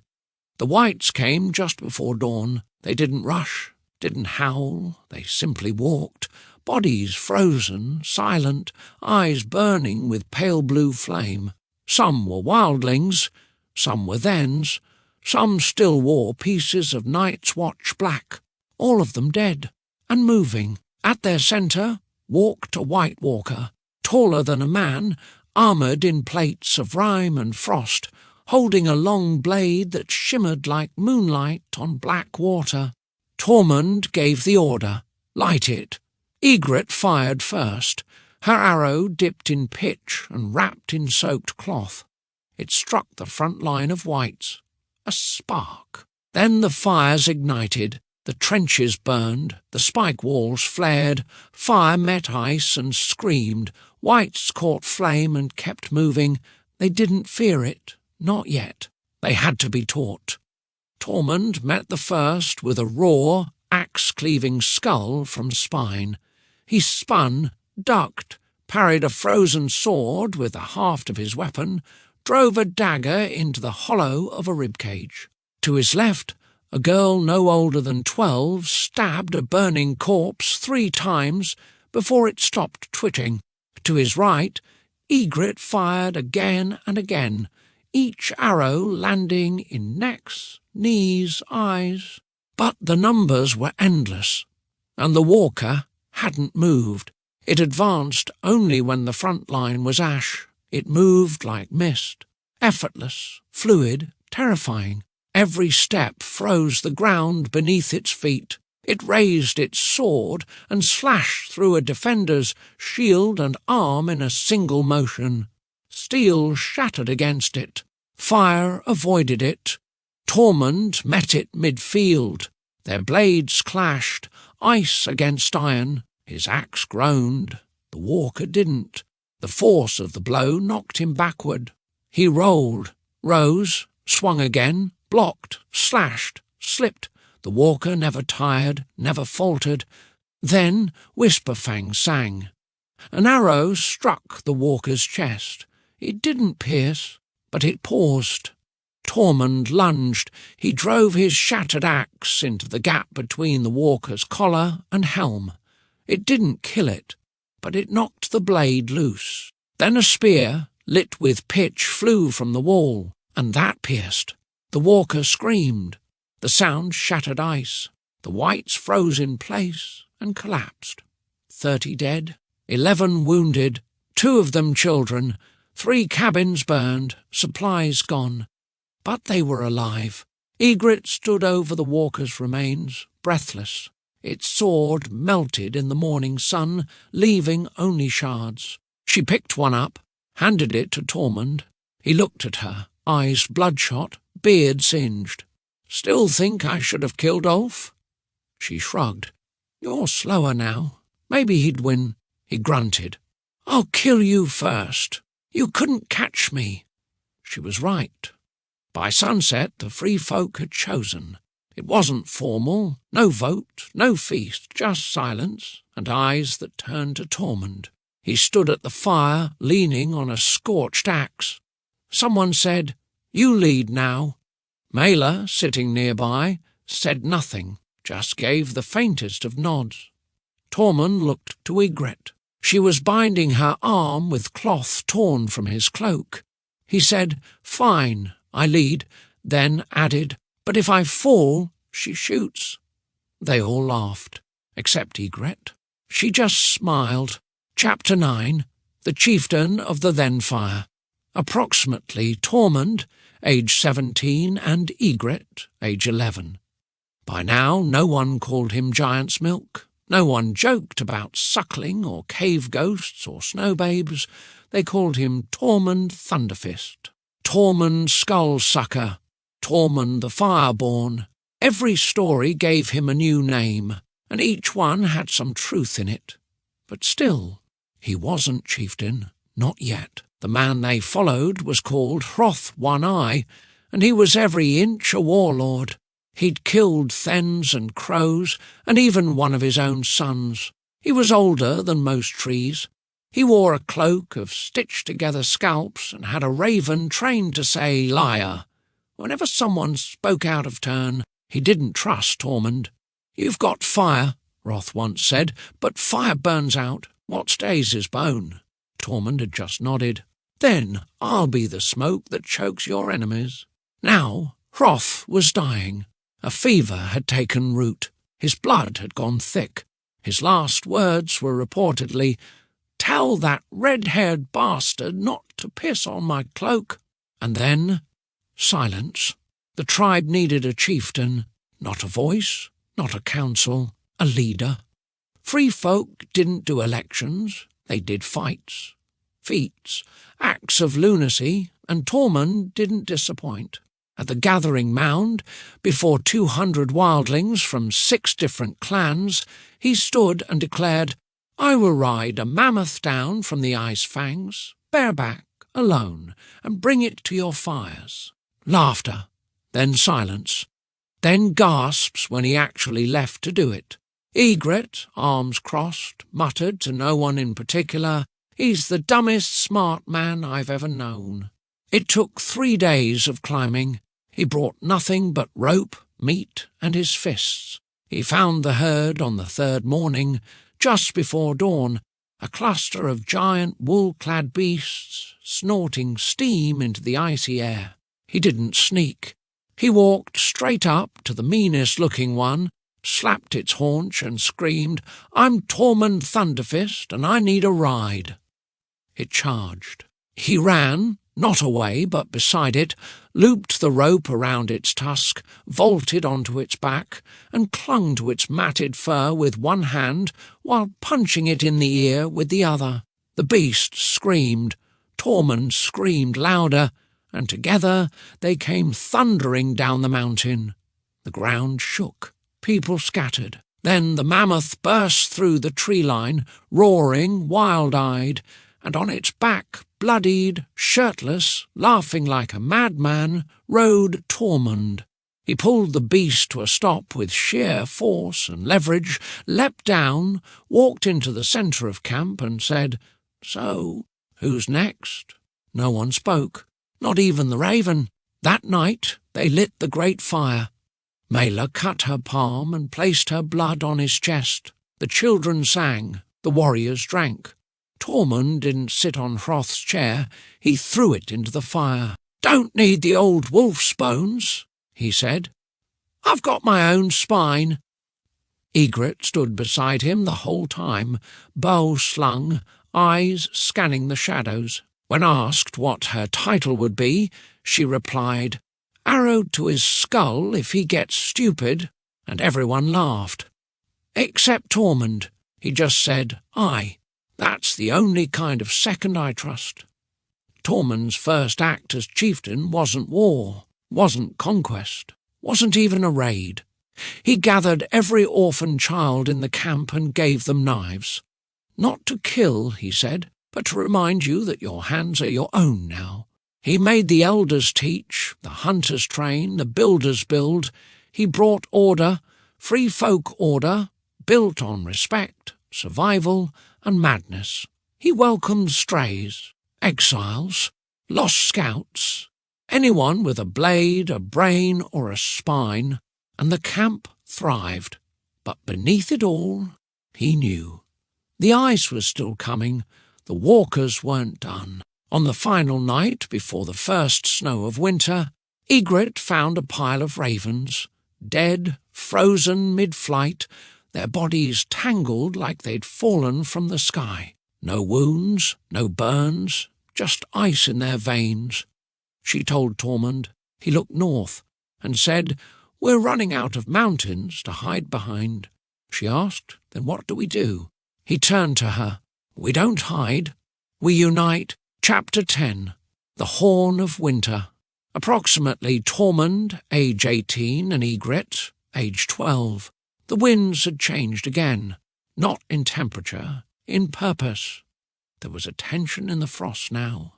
Speaker 1: The wights came just before dawn. They didn't rush, didn't howl, they simply walked, bodies frozen, silent, eyes burning with pale blue flame. Some were wildlings, some were thens, some still wore pieces of Night's Watch black, all of them dead, and moving. At their centre walked a White Walker, taller than a man, armoured in plates of rime and frost, holding a long blade that shimmered like moonlight on black water. Tormund gave the order, "Light it." Ygritte fired first. Her arrow dipped in pitch and wrapped in soaked cloth. It struck the front line of wights. A spark. Then the fires ignited. The trenches burned, the spike walls flared, fire met ice and screamed. Wights caught flame and kept moving. They didn't fear it, not yet. They had to be taught. Tormund met the first with a raw, axe-cleaving skull from spine. He spun, ducked, parried a frozen sword with the haft of his weapon, drove a dagger into the hollow of a ribcage. To his left, a girl no older than 12 stabbed a burning corpse 3 times before it stopped twitching. To his right, Ygritte fired again and again, each arrow landing in necks, knees, eyes. But the numbers were endless, and the walker hadn't moved. It advanced only when the front line was ash. It moved like mist, effortless, fluid, terrifying. Every step froze the ground beneath its feet. It raised its sword and slashed through a defender's shield and arm in a single motion. Steel shattered against it. Fire avoided it. Tormund met it midfield. Their blades clashed, ice against iron. His axe groaned. The walker didn't. The force of the blow knocked him backward. He rolled, rose, swung again, blocked, slashed, slipped. The walker never tired, never faltered. Then Whisperfang sang. An arrow struck the walker's chest. It didn't pierce, but it paused. Tormund lunged. He drove his shattered axe into the gap between the walker's collar and helm. It didn't kill it, but it knocked the blade loose. Then a spear, lit with pitch, flew from the wall, and that pierced. The walker screamed. The sound shattered ice. The wights froze in place and collapsed. 30 dead, 11 wounded, 2 of them children, 3 cabins burned, supplies gone. But they were alive. Ygritte stood over the walker's remains, breathless. Its sword melted in the morning sun, leaving only shards. She picked one up, handed it to Tormund. He looked at her, eyes bloodshot, beard singed. "Still think I should have killed Ulf?" She shrugged. "You're slower now. Maybe he'd win." He grunted. "I'll kill you first. You couldn't catch me." She was right. By sunset, the free folk had chosen. It wasn't formal, no vote, no feast, just silence, and eyes that turned to Tormund. He stood at the fire, leaning on a scorched axe. Someone said, "You lead now." Mela, sitting nearby, said nothing, just gave the faintest of nods. Tormund looked to Ygritte. She was binding her arm with cloth torn from his cloak. He said, "Fine, I lead," then added, "But if I fall, she shoots." They all laughed, except Ygritte. She just smiled. Chapter 9. The Chieftain of the Thenfire. Approximately Tormund, age 17, and Ygritte, age 11. By now no one called him Giant's Milk. No one joked about suckling or cave ghosts or snow babes. They called him Tormund Thunderfist, Tormund Skullsucker, Tormund the Fireborn. Every story gave him a new name, and each one had some truth in it. But still, he wasn't chieftain, not yet. The man they followed was called Hroth One-Eye, and he was every inch a warlord. He'd killed thens and crows, and even one of his own sons. He was older than most trees. He wore a cloak of stitched-together scalps and had a raven trained to say liar. Whenever someone spoke out of turn, he didn't trust Tormund. "You've got fire," Hroth once said, "but fire burns out. What stays is bone." Tormund had just nodded. "Then I'll be the smoke that chokes your enemies." Now Hroth was dying. A fever had taken root. His blood had gone thick. His last words were reportedly, "Tell that red-haired bastard not to piss on my cloak." And then silence. The tribe needed a chieftain, not a voice, not a council, a leader. Free folk didn't do elections, they did fights, feats, acts of lunacy, and Tormund didn't disappoint. At the gathering mound, before 200 wildlings from 6 different clans, he stood and declared, "I will ride a mammoth down from the ice fangs, bareback, alone, and bring it to your fires." Laughter, then silence, then gasps when he actually left to do it. Ygritte, arms crossed, muttered to no one in particular, "He's the dumbest smart man I've ever known." It took 3 days of climbing. He brought nothing but rope, meat, and his fists. He found the herd on the 3rd morning, just before dawn, a cluster of giant wool-clad beasts snorting steam into the icy air. He didn't sneak. He walked straight up to the meanest-looking one, slapped its haunch and screamed, "I'm Tormund Thunderfist, and I need a ride." It charged. He ran, not away but beside it, looped the rope around its tusk, vaulted onto its back, and clung to its matted fur with one hand while punching it in the ear with the other. The beast screamed. Tormund screamed louder, and together they came thundering down the mountain. The ground shook. People scattered. Then the mammoth burst through the tree line, roaring, wild-eyed, and on its back, bloodied, shirtless, laughing like a madman, rode Tormund. He pulled the beast to a stop with sheer force and leverage, leapt down, walked into the centre of camp and said, "So, who's next?" No one spoke, not even the raven. That night they lit the great fire. Mela cut her palm and placed her blood on his chest. The children sang, the warriors drank. Tormund didn't sit on Hroth's chair, he threw it into the fire. "Don't need the old wolf's bones," he said. "I've got my own spine." Ygritte stood beside him the whole time, bow slung, eyes scanning the shadows. When asked what her title would be, she replied, "Arrow to his skull if he gets stupid," and everyone laughed. Except Tormund. He just said, "Aye. That's the only kind of second I trust." Tormund's first act as chieftain wasn't war, wasn't conquest, wasn't even a raid. He gathered every orphan child in the camp and gave them knives. "Not to kill," he said, "but to remind you that your hands are your own now." He made the elders teach, the hunters train, the builders build. He brought order, free folk order, built on respect, survival, and madness. He welcomed strays, exiles, lost scouts, anyone with a blade, a brain, or a spine, and the camp thrived. But beneath it all, he knew. The ice was still coming, the walkers weren't done. On the final night, before the first snow of winter, Ygritte found a pile of ravens, dead, frozen mid-flight, their bodies tangled like they'd fallen from the sky. No wounds, no burns, just ice in their veins. She told Tormund. He looked north and said, "We're running out of mountains to hide behind." She asked, "Then what do we do?" He turned to her. "We don't hide. We unite." Chapter 10. The Horn of Winter. Approximately Tormund, age 18, and Ygritte, age 12. The winds had changed again, not in temperature, in purpose. There was a tension in the frost now,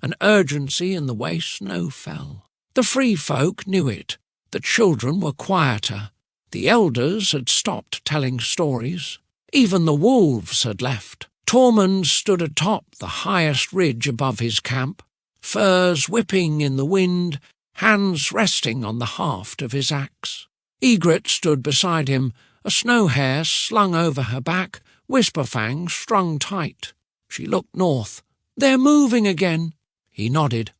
Speaker 1: an urgency in the way snow fell. The free folk knew it. The children were quieter. The elders had stopped telling stories. Even the wolves had left. Tormund stood atop the highest ridge above his camp, furs whipping in the wind, hands resting on the haft of his axe. Ygritte stood beside him, a snow hare slung over her back, Whisperfang strung tight. She looked north. "They're moving again." He nodded.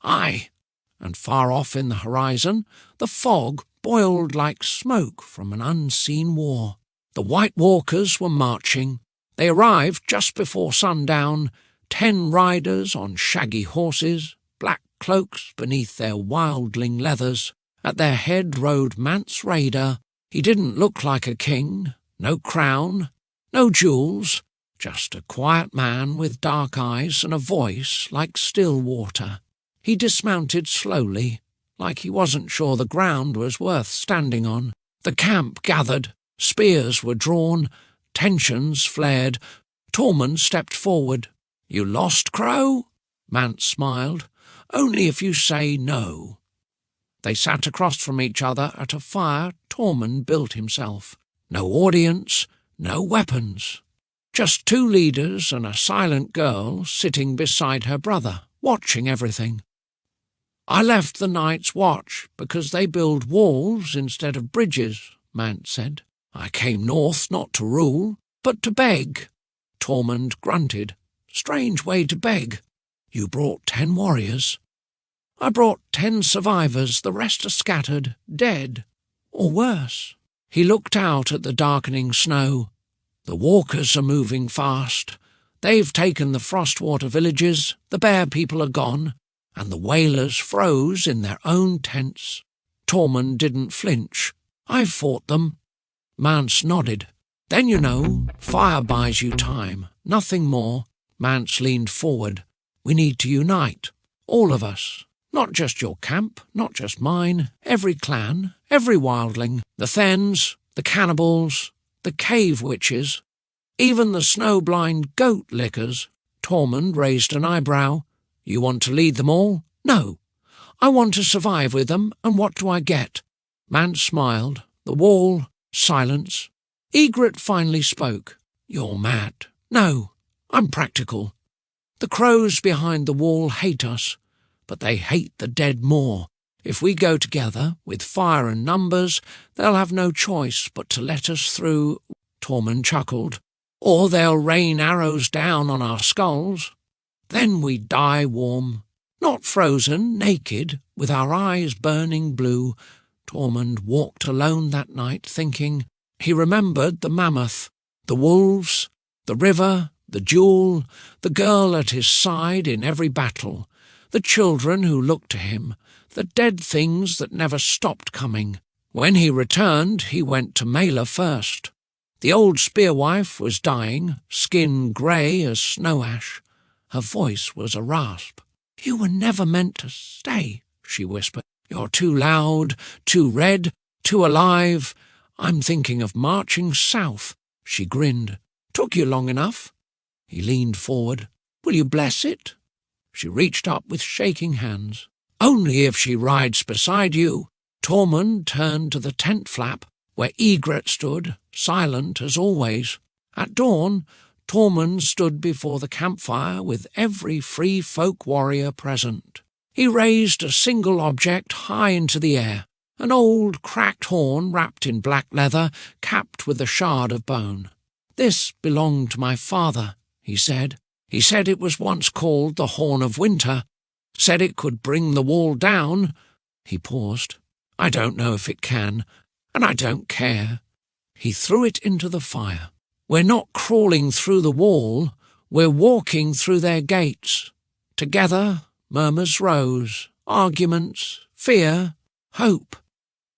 Speaker 1: "Aye." And far off in the horizon, the fog boiled like smoke from an unseen war. The White Walkers were marching. They arrived just before sundown, 10 riders on shaggy horses, black cloaks beneath their wildling leathers. At their head rode Mance Raider. He didn't look like a king, no crown, no jewels, just a quiet man with dark eyes and a voice like still water. He dismounted slowly, like he wasn't sure the ground was worth standing on. The camp gathered, spears were drawn, tensions flared. Tormund stepped forward. "You lost, Crow?" Mance smiled. "Only if you say no." They sat across from each other at a fire Tormund built himself. No audience, no weapons. Just two leaders and a silent girl sitting beside her brother, watching everything. "I left the Night's Watch because they build walls instead of bridges," Mance said. "I came north not to rule, but to beg." Tormund grunted. "Strange way to beg. You brought 10 warriors." "I brought 10 survivors, the rest are scattered, dead, or worse." He looked out at the darkening snow. "The walkers are moving fast. They've taken the Frostwater villages, the Bear people are gone, and the Whalers froze in their own tents." Tormund didn't flinch. "I fought them." Mance nodded. "Then you know, fire buys you time, nothing more." Mance leaned forward. "We need to unite, all of us. Not just your camp, not just mine, every clan, every wildling, the Thens, the cannibals, the cave witches, even the snow-blind goat lickers." Tormund raised an eyebrow. "You want to lead them all?" "No. I want to survive with them, and what do I get?" Mance smiled. "The wall, silence." Ygritte finally spoke. "You're mad." "No, I'm practical. The crows behind the wall hate us, but they hate the dead more. If we go together, with fire and numbers, they'll have no choice but to let us through." Tormund chuckled. "Or they'll rain arrows down on our skulls. Then we die warm. Not frozen, naked, with our eyes burning blue." Tormund walked alone that night, thinking. He remembered the mammoth, the wolves, the river, the duel, the girl at his side in every battle, the children who looked to him, the dead things that never stopped coming. When he returned, he went to Mela first. The old spearwife was dying, skin grey as snow ash. Her voice was a rasp. "You were never meant to stay," she whispered. "You're too loud, too red, too alive. I'm thinking of marching south." She grinned. "Took you long enough." He leaned forward. "Will you bless it?" She reached up with shaking hands. "Only if she rides beside you." Tormund turned to the tent flap, where Ygritte stood, silent as always. At dawn, Tormund stood before the campfire with every free folk warrior present. He raised a single object high into the air, an old cracked horn wrapped in black leather, capped with a shard of bone. "This belonged to my father," he said. "He said it was once called the Horn of Winter, said it could bring the wall down." He paused. "I don't know if it can, and I don't care." He threw it into the fire. "We're not crawling through the wall, we're walking through their gates. Together, murmurs rose, arguments, fear, hope."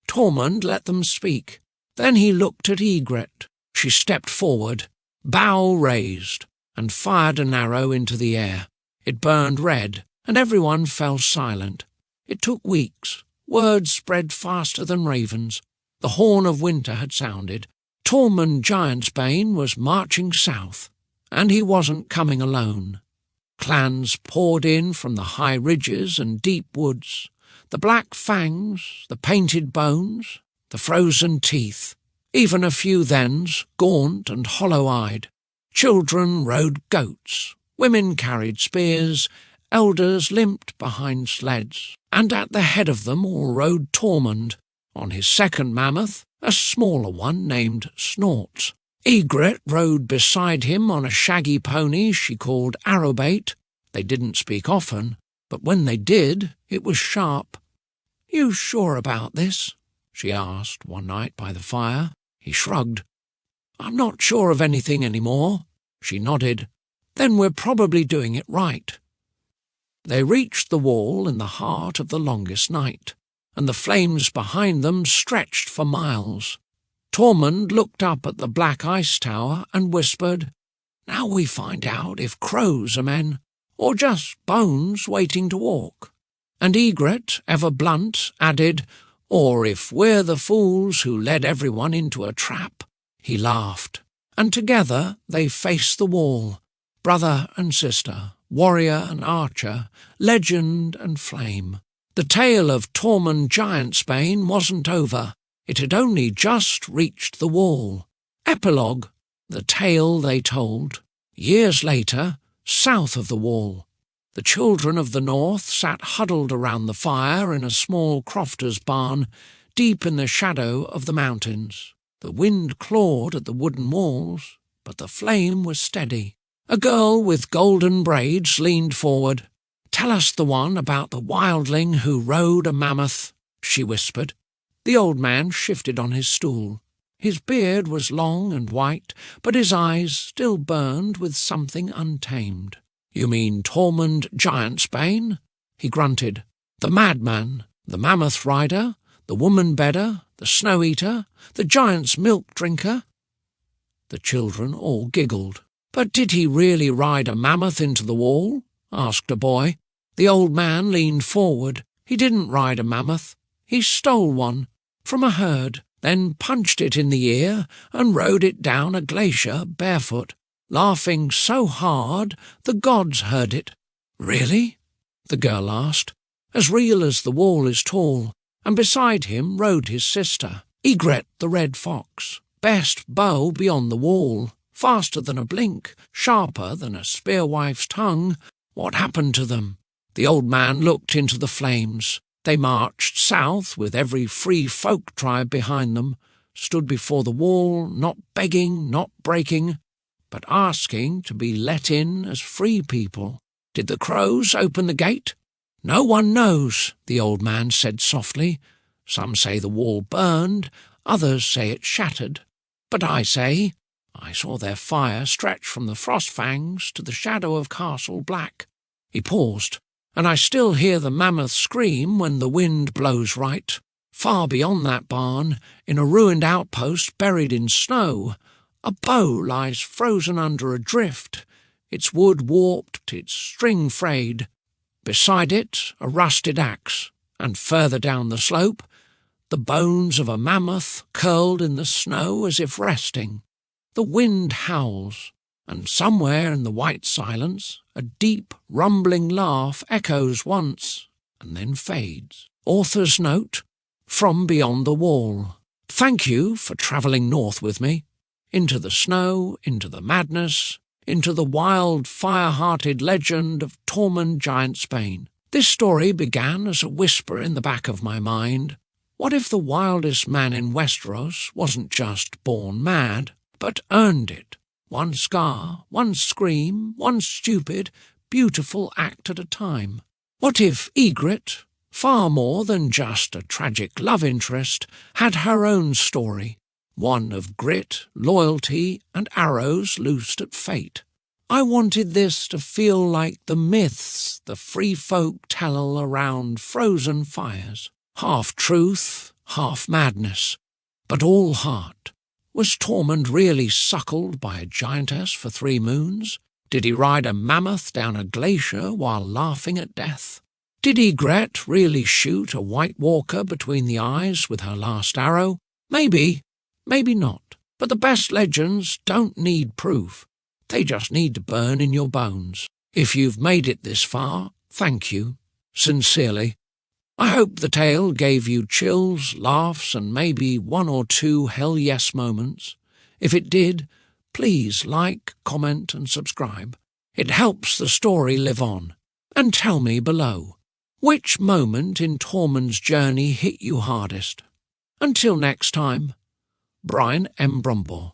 Speaker 1: Tormund let them speak. Then he looked at Ygritte. She stepped forward, bow raised, and fired an arrow into the air. It burned red, and everyone fell silent. It took weeks. Words spread faster than ravens. The Horn of Winter had sounded. Tormund Giantsbane was marching south, and he wasn't coming alone. Clans poured in from the high ridges and deep woods, the black fangs, the painted bones, the frozen teeth, even a few Thens, gaunt and hollow-eyed. Children rode goats, women carried spears, elders limped behind sleds, and at the head of them all rode Tormund, on his second mammoth, a smaller one named Snorts. Ygritte rode beside him on a shaggy pony she called Arrowbait. They didn't speak often, but when they did, it was sharp. "You sure about this?" she asked one night by the fire. He shrugged. "I'm not sure of anything anymore." She nodded. "Then we're probably doing it right." They reached the wall in the heart of the longest night, and the flames behind them stretched for miles. Tormund looked up at the black ice tower and whispered, "Now we find out if crows are men, or just bones waiting to walk." And Ygritte, ever blunt, added, "Or if we're the fools who led everyone into a trap." He laughed, and together they faced the wall, brother and sister, warrior and archer, legend and flame. The tale of Tormund Giantsbane wasn't over. It had only just reached the wall. Epilogue, the tale they told. Years later, south of the wall, the children of the north sat huddled around the fire in a small crofter's barn, deep in the shadow of the mountains. The wind clawed at the wooden walls, but the flame was steady. A girl with golden braids leaned forward. "Tell us the one about the wildling who rode a mammoth," she whispered. The old man shifted on his stool. His beard was long and white, but his eyes still burned with something untamed. "You mean Tormund Giantsbane?" he grunted. "The madman, the mammoth-rider, the woman-bedder, the snow-eater, the giant's milk-drinker?" The children all giggled. "But did he really ride a mammoth into the wall?" asked a boy. The old man leaned forward. "He didn't ride a mammoth. He stole one from a herd, then punched it in the ear and rode it down a glacier barefoot, laughing so hard the gods heard it." "Really?" the girl asked. "As real as the wall is tall." And beside him rode his sister, Ygritte the red fox, best bow beyond the wall, faster than a blink, sharper than a spearwife's tongue. What happened to them? The old man looked into the flames. They marched south with every free folk tribe behind them, stood before the wall, not begging, not breaking, but asking to be let in as free people. Did the crows open the gate? "No one knows," the old man said softly. "Some say the wall burned, others say it shattered. But I say, I saw their fire stretch from the frost fangs to the shadow of Castle Black." He paused. "And I still hear the mammoth scream when the wind blows right. Far beyond that barn, in a ruined outpost buried in snow, a bow lies frozen under a drift, its wood warped, its string frayed. Beside it, a rusted axe, and further down the slope, the bones of a mammoth curled in the snow as if resting. The wind howls, and somewhere in the white silence a deep, rumbling laugh echoes once and then fades." Author's note: from beyond the wall. Thank you for travelling north with me, into the snow, into the madness, into the wild, fire-hearted legend of Tormund Giantsbane. This story began as a whisper in the back of my mind. What if the wildest man in Westeros wasn't just born mad, but earned it? One scar, one scream, one stupid, beautiful act at a time. What if Ygritte, far more than just a tragic love interest, had her own story, one of grit, loyalty, and arrows loosed at fate? I wanted this to feel like the myths the free folk tell around frozen fires. Half truth, half madness, but all heart. Was Tormund really suckled by a giantess for 3 moons? Did he ride a mammoth down a glacier while laughing at death? Did Ygritte really shoot a White Walker between the eyes with her last arrow? Maybe, maybe not. But the best legends don't need proof. They just need to burn in your bones. If you've made it this far, thank you. Sincerely. I hope the tale gave you chills, laughs, and maybe 1 or 2 hell yes moments. If it did, please like, comment, and subscribe. It helps the story live on. And tell me below, which moment in Tormund's journey hit you hardest? Until next time, Brian M. Brumbaugh.